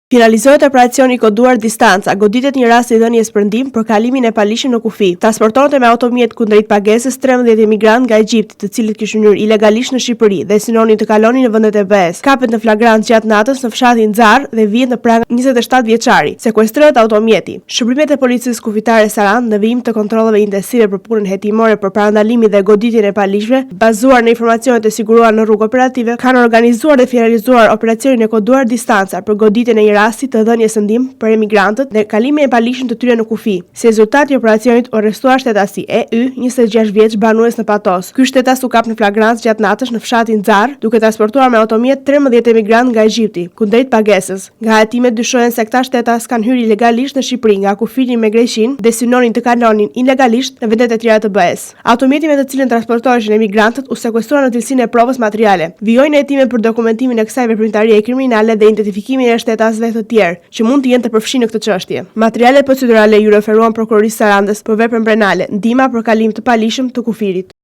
Finalizohet operacioni koduar distanca, goditet një rast i dhënies përndim për kalimin e palishëm në kufi. Transportonte me automjet kundrejt pagesës 13 emigrantë nga Egjipti, të cilët kishin hyrë ilegalisht në Shqipëri dhe synonin të kalonin në vendet e BE-s. Kapet në flagrant gjatë natës në fshatin Xar dhe vihet në prangë 27 vjeçari. Sekuestrohet automjeti. Shërbimet e policisë kufitare Sarandë në vijim të kontrolleve intensive për punën hetimore për parandalimin dhe goditjen e palishme, bazuar në informacionet e siguruar në rrugë operative, kanë organizuar dhe finalizuar operacionin e koduar distanca për goditjen e rasti të dhënies së ndihmë për emigrantët dhe kalimin e palishëm të tyre në kufi. Si rezultat i operacionit u arrestuar shtetasi EY, 26 vjeç, banues në Patos. Ky shtetas u kap në flagrancë gjatë natës në fshatin Xar, duke transportuar me automjet 13 emigrantë nga Egjipti, kundrejt pagesës. Nga hetimet dyshohen se këta shtetas kanë hyrë ilegalisht në Shqipëri nga kufiri me Greqinë dhe synonin të kalonin ilegalisht në vendet e tjera të BE-s. Automjeti me të cilin transportoheshin emigrantët u sekuestrua në cilësinë e provës materiale. Vijojnë hetimet për dokumentimin e kësaj veprimtarie kriminale dhe identifikimin e shtetasëve të tjerë që mund të jenë të përfshirë në këtë çështje. Materialet procedurale ju referuan prokurorisë Sarandës për veprën penale, ndihma për kalim të palishëm të kufirit.